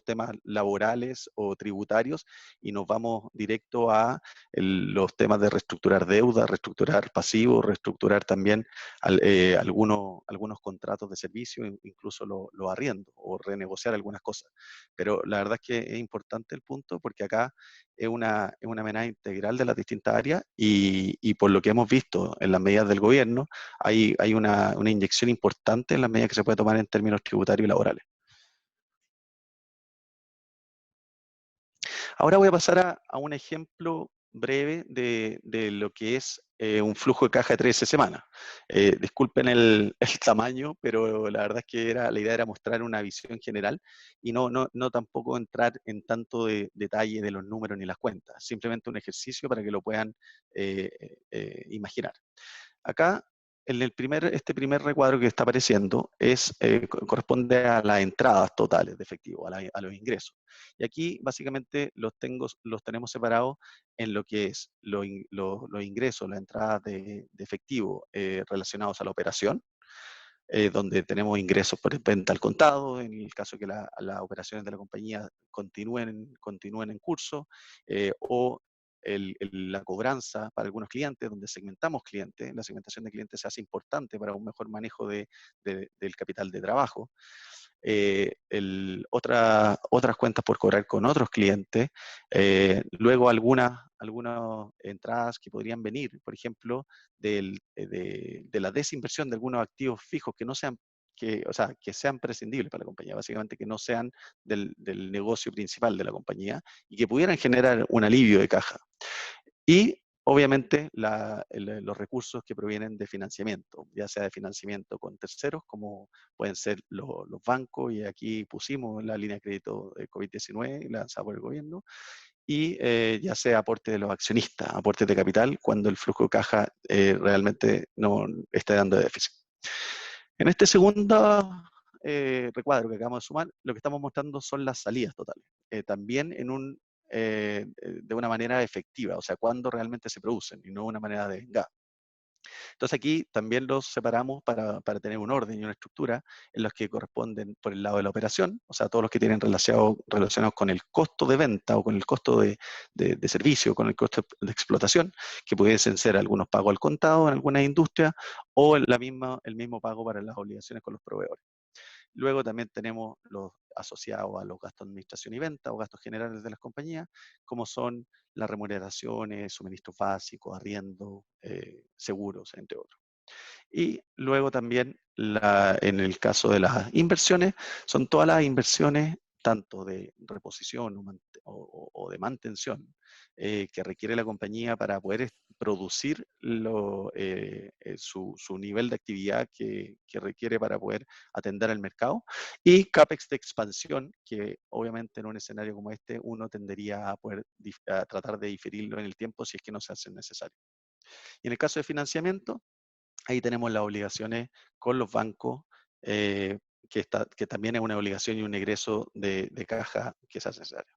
temas laborales o tributarios, y nos vamos directo a los temas de reestructurar deuda, reestructurar pasivos, reestructurar también algunos contratos de servicio, incluso los arriendos, o renegociar algunas cosas. Pero la verdad es que es importante el punto porque acá es una manera integral de las distintas áreas y por lo que hemos visto en las medidas del gobierno, hay una inyección importante en las medidas que se puede tomar en términos tributarios y laborales. Ahora voy a pasar a un ejemplo breve de lo que es un flujo de caja de 13 semanas. Disculpen el tamaño, pero la verdad es que la idea era mostrar una visión general y no tampoco entrar en tanto detalle de los números ni las cuentas, simplemente un ejercicio para que lo puedan imaginar. Acá este primer recuadro que está apareciendo corresponde a las entradas totales de efectivo, a los ingresos. Y aquí básicamente los tenemos separados en lo que es los ingresos, las entradas de efectivo relacionados a la operación, donde tenemos ingresos por venta al contado, en el caso que las operaciones de la compañía continúen en curso, o la cobranza para algunos clientes, donde segmentamos clientes. La segmentación de clientes se hace importante para un mejor manejo del capital de trabajo. Otras cuentas por cobrar con otros clientes, luego algunas entradas que podrían venir, por ejemplo, de la desinversión de algunos activos fijos que no sean, o sea, que sean prescindibles para la compañía, básicamente que no sean del negocio principal de la compañía y que pudieran generar un alivio de caja. Y obviamente los recursos que provienen de financiamiento, ya sea de financiamiento con terceros, como pueden ser los bancos, y aquí pusimos la línea de crédito de COVID-19 lanzada por el gobierno, y ya sea aporte de los accionistas, aportes de capital, cuando el flujo de caja realmente no está dando déficit. En este segundo recuadro que acabamos de sumar, lo que estamos mostrando son las salidas totales, también de una manera efectiva, o sea, cuando realmente se producen y no de una manera de vengada. Entonces aquí también los separamos para tener un orden y una estructura en los que corresponden por el lado de la operación, o sea, todos los que tienen relacionados con el costo de venta o con el costo de servicio, con el costo de explotación, que pudiesen ser algunos pagos al contado en algunas industrias o el mismo pago para las obligaciones con los proveedores. Luego también tenemos los asociados a los gastos de administración y venta o gastos generales de las compañías, como son las remuneraciones, suministros básicos, arriendo, seguros, entre otros. Y luego también, en el caso de las inversiones, son todas las inversiones, tanto de reposición o de mantención, que requiere la compañía para poder producir su nivel de actividad que requiere para poder atender al mercado, y CAPEX de expansión, que obviamente en un escenario como este uno tendería a tratar de diferirlo en el tiempo si es que no se hace necesario. Y en el caso de financiamiento, ahí tenemos las obligaciones con los bancos, que también es una obligación y un egreso de caja que se hace necesario.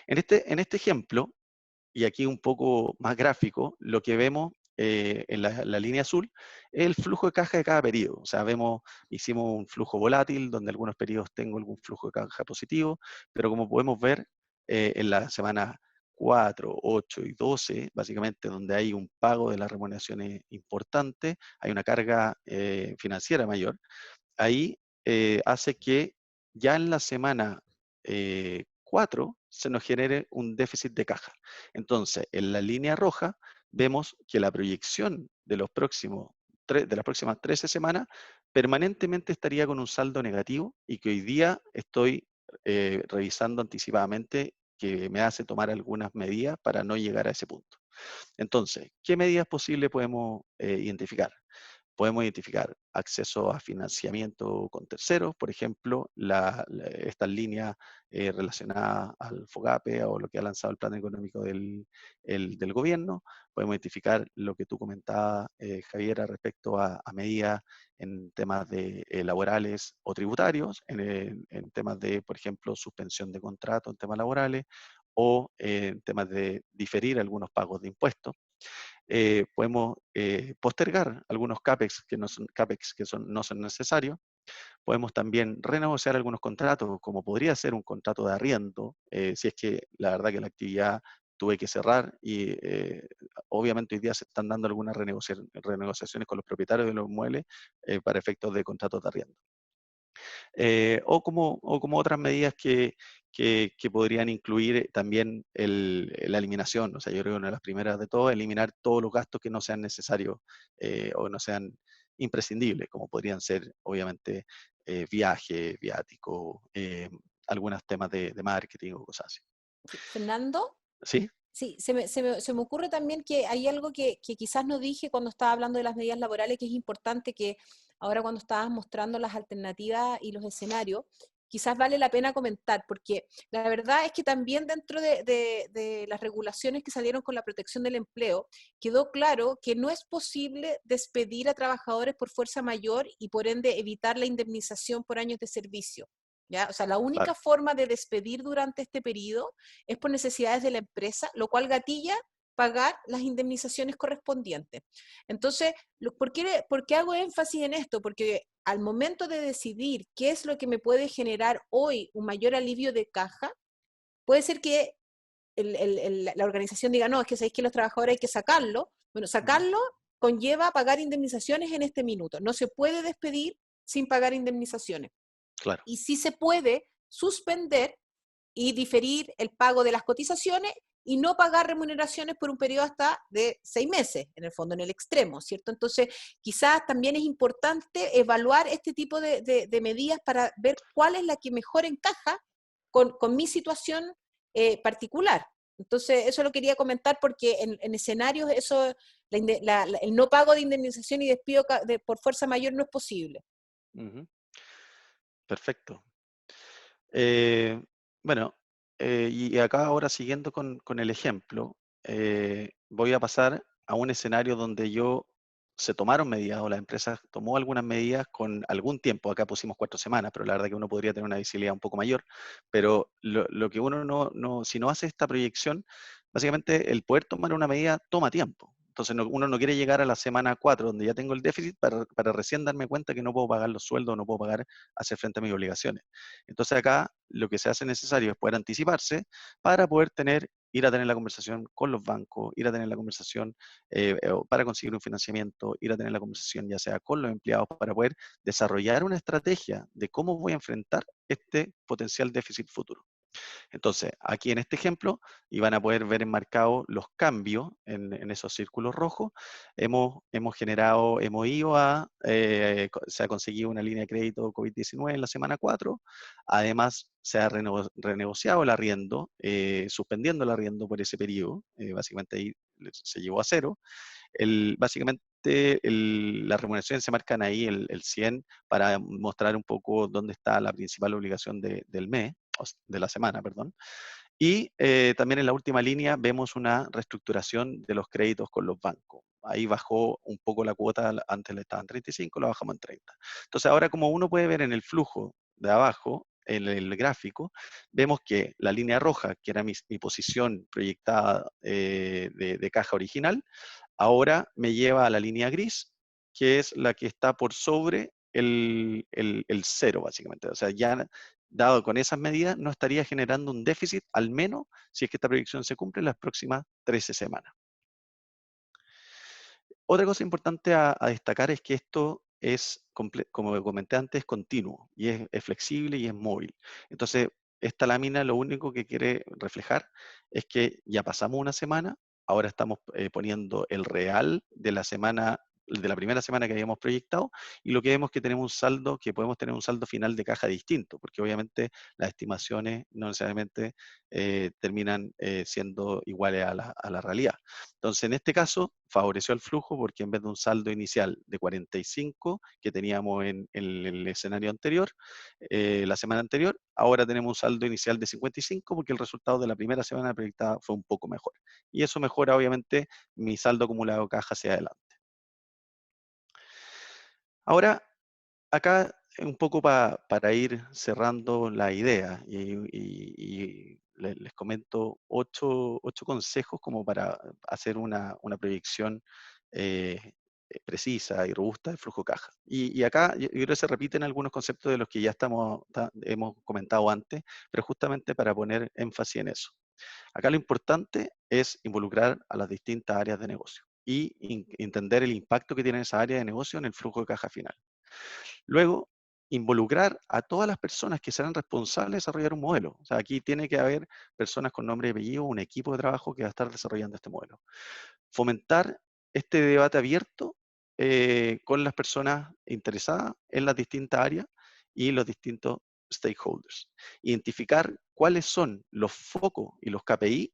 En este ejemplo, y aquí un poco más gráfico, lo que vemos en la línea azul es el flujo de caja de cada periodo. O sea, hicimos un flujo volátil, donde algunos periodos tengo algún flujo de caja positivo, pero como podemos ver, en la semana 4, 8 y 12, básicamente donde hay un pago de las remuneraciones importante, hay una carga financiera mayor, ahí hace que ya en la semana 4 se nos genere un déficit de caja. Entonces, en la línea roja vemos que la proyección de las próximas 13 semanas permanentemente estaría con un saldo negativo, y que hoy día estoy revisando anticipadamente, que me hace tomar algunas medidas para no llegar a ese punto. Entonces, ¿qué medidas posibles podemos identificar? Podemos identificar acceso a financiamiento con terceros, por ejemplo, estas líneas relacionadas al FOGAPE o lo que ha lanzado el plan económico del gobierno. Podemos identificar lo que tú comentabas, Javiera, respecto a medidas en temas laborales o tributarios, en temas de, por ejemplo, suspensión de contratos en temas laborales, o en temas de diferir algunos pagos de impuestos. Podemos postergar algunos CAPEX no son necesarios. Podemos también renegociar algunos contratos, como podría ser un contrato de arriendo, si es que la verdad que la actividad tuve que cerrar, y obviamente hoy día se están dando algunas renegociaciones con los propietarios de los inmuebles para efectos de contratos de arriendo. O como otras medidas que podrían incluir también la eliminación. O sea, yo creo que una de las primeras de todo es eliminar todos los gastos que no sean necesarios o no sean imprescindibles, como podrían ser, obviamente, viajes, viáticos, algunos temas de marketing o cosas así. Sí, Fernando, ¿Sí? sí, se me ocurre también que hay algo que quizás no dije cuando estaba hablando de las medidas laborales, que es importante, que ahora cuando estabas mostrando las alternativas y los escenarios, quizás vale la pena comentar, porque la verdad es que también dentro de las regulaciones que salieron con la protección del empleo, quedó claro que no es posible despedir a trabajadores por fuerza mayor y por ende evitar la indemnización por años de servicio. ¿Ya? O sea, la única Claro, forma de despedir durante este periodo es por necesidades de la empresa, lo cual gatilla pagar las indemnizaciones correspondientes. Entonces, ¿por qué hago énfasis en esto? Porque al momento de decidir qué es lo que me puede generar hoy un mayor alivio de caja, puede ser que la organización diga, no, es que sabéis que los trabajadores hay que sacarlo. Bueno, ujú, sacarlo conlleva pagar indemnizaciones en este minuto. No se puede despedir sin pagar indemnizaciones. claro, Y sí se puede suspender y diferir el pago de las cotizaciones y no pagar remuneraciones por un periodo hasta de 6 meses, en el fondo, en el extremo, ¿cierto? Entonces, quizás también es importante evaluar este tipo de medidas para ver cuál es la que mejor encaja con mi situación particular. Entonces, eso lo quería comentar porque en escenarios eso, el no pago de indemnización y despido por fuerza mayor no es posible. ujú, perfecto. Eh, bueno, y acá ahora siguiendo con el ejemplo, voy a pasar a un escenario donde se tomaron medidas o la empresa tomó algunas medidas con algún tiempo. Acá pusimos 4 semanas, pero la verdad que uno podría tener una visibilidad un poco mayor. Pero lo que uno si no hace esta proyección, básicamente el poder tomar una medida toma tiempo. Entonces uno no quiere llegar a la semana 4, donde ya tengo el déficit, para recién darme cuenta que no puedo pagar los sueldos, no puedo hacer frente a mis obligaciones. Entonces acá lo que se hace necesario es poder anticiparse para poder ir a tener la conversación con los bancos, ir a tener la conversación para conseguir un financiamiento, ir a tener la conversación ya sea con los empleados para poder desarrollar una estrategia de cómo voy a enfrentar este potencial déficit futuro. Entonces, aquí en este ejemplo, y van a poder ver enmarcados los cambios en esos círculos rojos, hemos ido se ha conseguido una línea de crédito COVID-19 en la semana 4, además se ha renegociado el arriendo, suspendiendo el arriendo por ese periodo, básicamente ahí se llevó a cero. Básicamente las remuneraciones se marcan ahí el 100 para mostrar un poco dónde está la principal obligación del mes, de la semana, perdón. Y también en la última línea vemos una reestructuración de los créditos con los bancos. Ahí bajó un poco la cuota, antes le estaban 35, la bajamos en 30. Entonces ahora, como uno puede ver en el flujo de abajo, en el gráfico, vemos que la línea roja, que era mi posición proyectada de caja original, ahora me lleva a la línea gris, que es la que está por sobre el cero, básicamente. O sea, ya dado con esas medidas, no estaría generando un déficit, al menos si es que esta proyección se cumple en las próximas 13 semanas. Otra cosa importante a destacar es que esto es, como comenté antes, continuo y es flexible y es móvil. Entonces, esta lámina lo único que quiere reflejar es que ya pasamos una semana, ahora estamos poniendo el real de la primera semana que habíamos proyectado, y lo que vemos que tenemos un saldo, que podemos tener un saldo final de caja distinto, porque obviamente las estimaciones no necesariamente terminan siendo iguales a la realidad. Entonces, en este caso, favoreció el flujo porque en vez de un saldo inicial de 45 que teníamos en el escenario anterior, la semana anterior, ahora tenemos un saldo inicial de 55 porque el resultado de la primera semana proyectada fue un poco mejor. Y eso mejora, obviamente, mi saldo acumulado de caja hacia adelante. Ahora, acá un poco para ir cerrando la idea y les comento ocho consejos como para hacer una proyección eh, precisa y robusta del flujo caja. Y acá yo creo que se repiten algunos conceptos de los que ya hemos comentado antes, pero justamente para poner énfasis en eso. Acá lo importante es involucrar a las distintas áreas de negocio y entender el impacto que tiene esa área de negocio en el flujo de caja final. Luego, involucrar a todas las personas que serán responsables de desarrollar un modelo. O sea, aquí tiene que haber personas con nombre y apellido, un equipo de trabajo que va a estar desarrollando este modelo. Fomentar este debate abierto con las personas interesadas en las distintas áreas y los distintos stakeholders. Identificar cuáles son los focos y los KPI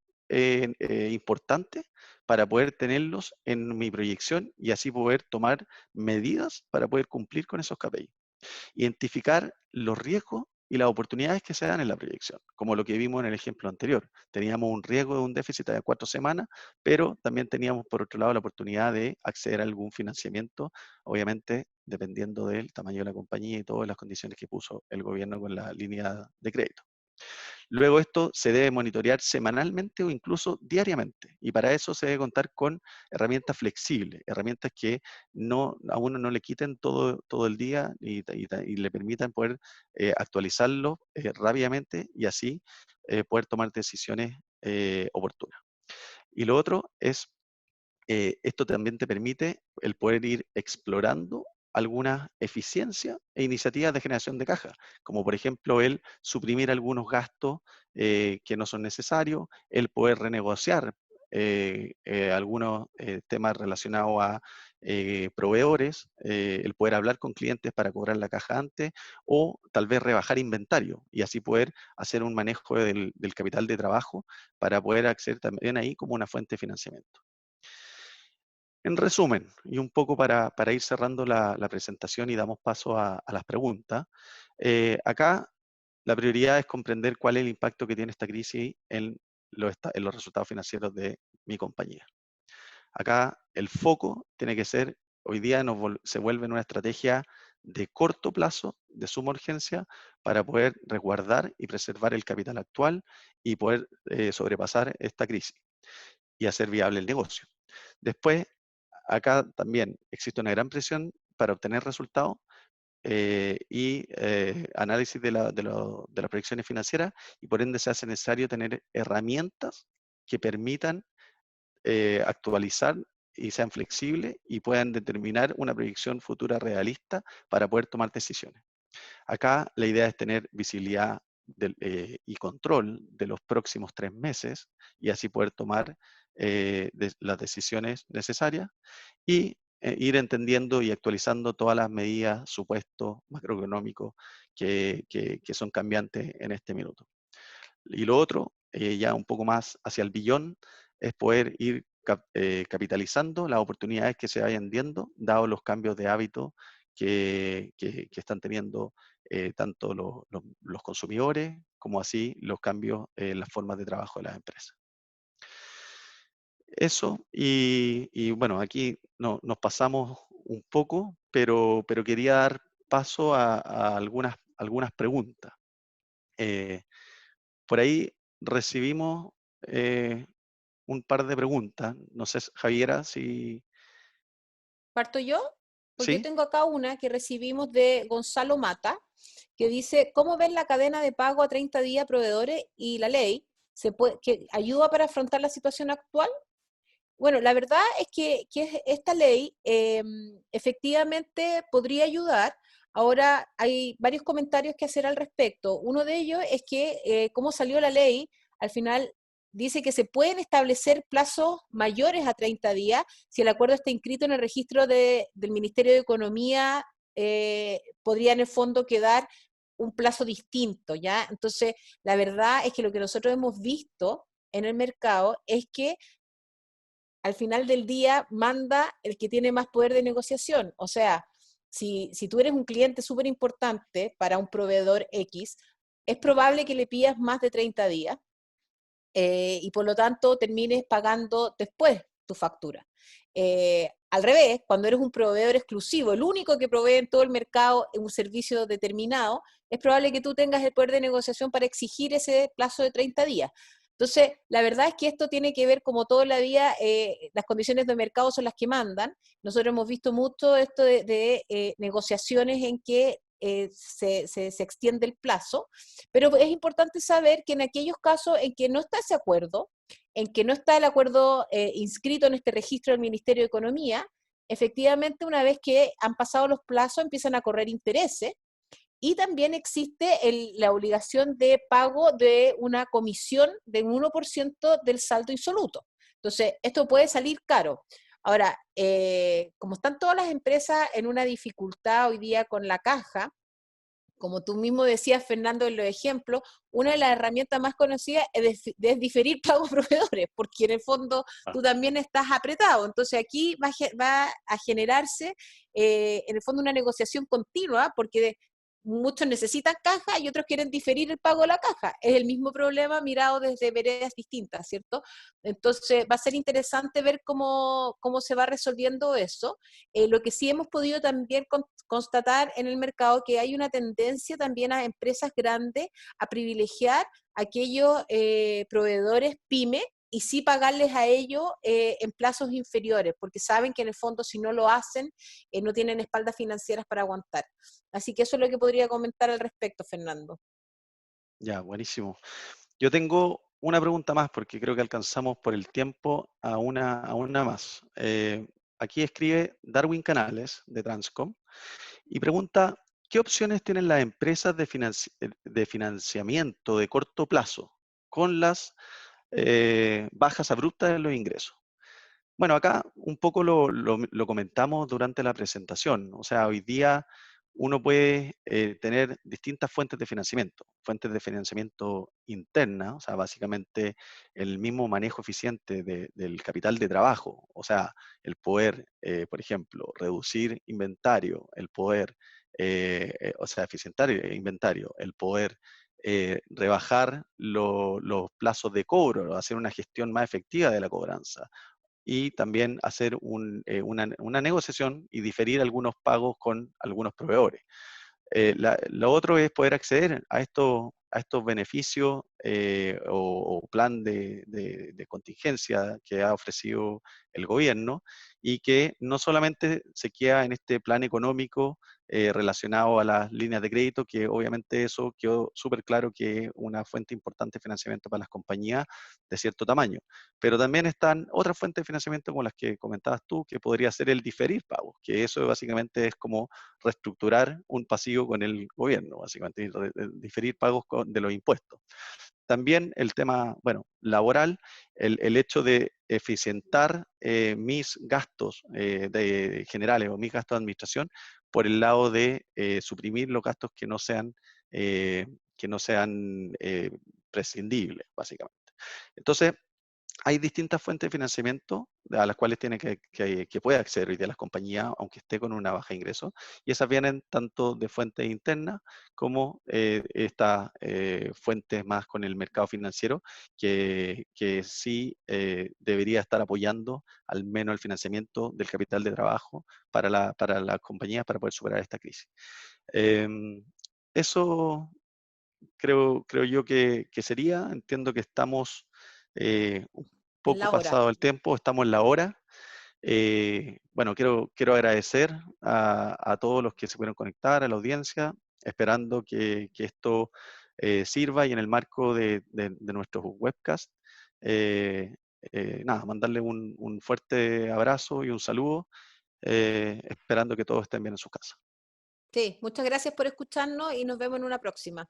importantes para poder tenerlos en mi proyección y así poder tomar medidas para poder cumplir con esos KPI. Identificar los riesgos y las oportunidades que se dan en la proyección, como lo que vimos en el ejemplo anterior. Teníamos un riesgo de un déficit de 4 semanas, pero también teníamos por otro lado la oportunidad de acceder a algún financiamiento, obviamente dependiendo del tamaño de la compañía y todas las condiciones que puso el gobierno con la línea de crédito. Luego esto se debe monitorear semanalmente o incluso diariamente, y para eso se debe contar con herramientas flexibles, herramientas que a uno no le quiten todo el día y le permitan poder actualizarlo rápidamente y así poder tomar decisiones oportunas. Y lo otro es esto también te permite el poder ir explorando algunas eficiencias e iniciativas de generación de caja, como por ejemplo el suprimir algunos gastos que no son necesarios, el poder renegociar algunos temas relacionados a proveedores, el poder hablar con clientes para cobrar la caja antes, o tal vez rebajar inventario y así poder hacer un manejo del capital de trabajo para poder acceder también ahí como una fuente de financiamiento. En resumen, y un poco para ir cerrando la presentación y damos paso a las preguntas, acá la prioridad es comprender cuál es el impacto que tiene esta crisis en los resultados financieros de mi compañía. Acá el foco tiene que ser, hoy día se vuelve en una estrategia de corto plazo, de suma urgencia, para poder resguardar y preservar el capital actual y poder sobrepasar esta crisis y hacer viable el negocio. Después, acá también existe una gran presión para obtener resultados y análisis de las proyecciones financieras, y por ende se hace necesario tener herramientas que permitan actualizar y sean flexibles y puedan determinar una proyección futura realista para poder tomar decisiones. Acá la idea es tener visibilidad y control de los próximos 3 meses y así poder tomar las decisiones necesarias y ir entendiendo y actualizando todas las medidas, supuestos macroeconómicos que son cambiantes en este minuto. Y lo otro, ya un poco más hacia el billón, es poder ir capitalizando las oportunidades que se vayan viendo, dados los cambios de hábito que están teniendo tanto los consumidores como así los cambios en las formas de trabajo de las empresas. Eso, y bueno, aquí nos pasamos un poco, pero quería dar paso a algunas preguntas. Eh, por ahí recibimos un par de preguntas. No sé, Javiera, si... ¿Parto yo? Porque yo ¿Sí? tengo acá una que recibimos de Gonzalo Mata, que dice, ¿cómo ven la cadena de pago a 30 días proveedores y la ley? ¿Que ayuda para afrontar la situación actual? Bueno, la verdad es que esta ley efectivamente podría ayudar. Ahora hay varios comentarios que hacer al respecto. Uno de ellos es que cómo salió la ley, al final dice que se pueden establecer plazos mayores a 30 días si el acuerdo está inscrito en el registro del Ministerio de Economía, podría en el fondo quedar un plazo distinto, ¿ya? Entonces, la verdad es que lo que nosotros hemos visto en el mercado es que al final del día manda el que tiene más poder de negociación. O sea, si tú eres un cliente súper importante para un proveedor X, es probable que le pidas más de 30 días y por lo tanto termines pagando después tu factura. Al revés, cuando eres un proveedor exclusivo, el único que provee en todo el mercado un servicio determinado, es probable que tú tengas el poder de negociación para exigir ese plazo de 30 días. Entonces, la verdad es que esto tiene que ver, como toda la vida, las condiciones de mercado son las que mandan. Nosotros hemos visto mucho esto de negociaciones en que se extiende el plazo, pero es importante saber que en aquellos casos en que no está ese acuerdo, en que no está el acuerdo inscrito en este registro del Ministerio de Economía, efectivamente una vez que han pasado los plazos empiezan a correr intereses y también existe la obligación de pago de una comisión de un 1% del saldo insoluto. Entonces, esto puede salir caro. Ahora, como están todas las empresas en una dificultad hoy día con la caja, como tú mismo decías, Fernando, en los ejemplos, una de las herramientas más conocidas es diferir pagos a proveedores, porque en el fondo Ah, tú también estás apretado. Entonces aquí va a generarse, en el fondo, una negociación continua, porque muchos necesitan caja y otros quieren diferir el pago de la caja. Es el mismo problema mirado desde veredas distintas, ¿cierto? Entonces va a ser interesante ver cómo se va resolviendo eso. Lo que sí hemos podido también constatar en el mercado que hay una tendencia también a empresas grandes a privilegiar aquellos proveedores pyme y sí pagarles a ellos en plazos inferiores, porque saben que en el fondo si no lo hacen, no tienen espaldas financieras para aguantar. Así que eso es lo que podría comentar al respecto, Fernando. Ya, buenísimo. Yo tengo una pregunta más porque creo que alcanzamos por el tiempo a una más. Aquí escribe Darwin Canales de Transcom y pregunta, ¿qué opciones tienen las empresas de financiamiento de corto plazo con las bajas abruptas en los ingresos? Bueno, acá un poco lo comentamos durante la presentación. O sea, hoy día uno puede tener distintas fuentes de financiamiento internas, o sea, básicamente el mismo manejo eficiente del capital de trabajo, o sea, el poder, por ejemplo, reducir inventario, el poder, o sea, eficientar inventario, el poder rebajar los plazos de cobro, hacer una gestión más efectiva de la cobranza y también hacer una negociación y diferir algunos pagos con algunos proveedores. Lo otro es poder acceder a estos beneficios o plan de contingencia que ha ofrecido el gobierno y que no solamente se queda en este plan económico relacionado a las líneas de crédito, que obviamente eso quedó súper claro que es una fuente importante de financiamiento para las compañías de cierto tamaño, pero también están otras fuentes de financiamiento como las que comentabas tú, que podría ser el diferir pagos, que eso básicamente es como reestructurar un pasivo con el gobierno, básicamente, y diferir pagos de los impuestos. También el tema, bueno, laboral, el hecho de eficientar mis gastos generales o mis gastos de administración por el lado de suprimir los gastos eh, que no sean prescindibles, básicamente. Entonces, hay distintas fuentes de financiamiento a las cuales que puede acceder hoy día las compañías, aunque esté con una baja de ingreso, y esas vienen tanto de fuentes internas como estas fuentes más con el mercado financiero, que sí debería estar apoyando al menos el financiamiento del capital de trabajo para las compañías para poder superar esta crisis. Em, Eso creo yo que sería. Entiendo que estamos un En poco la hora. pasado el tiempo, estamos en la hora. Bueno, quiero agradecer a todos los que se pudieron conectar, a la audiencia, esperando que esto sirva y en el marco de nuestros webcasts, nada, mandarle un fuerte abrazo y un saludo, esperando que todos estén bien en su casa. Sí, muchas gracias por escucharnos y nos vemos en una próxima.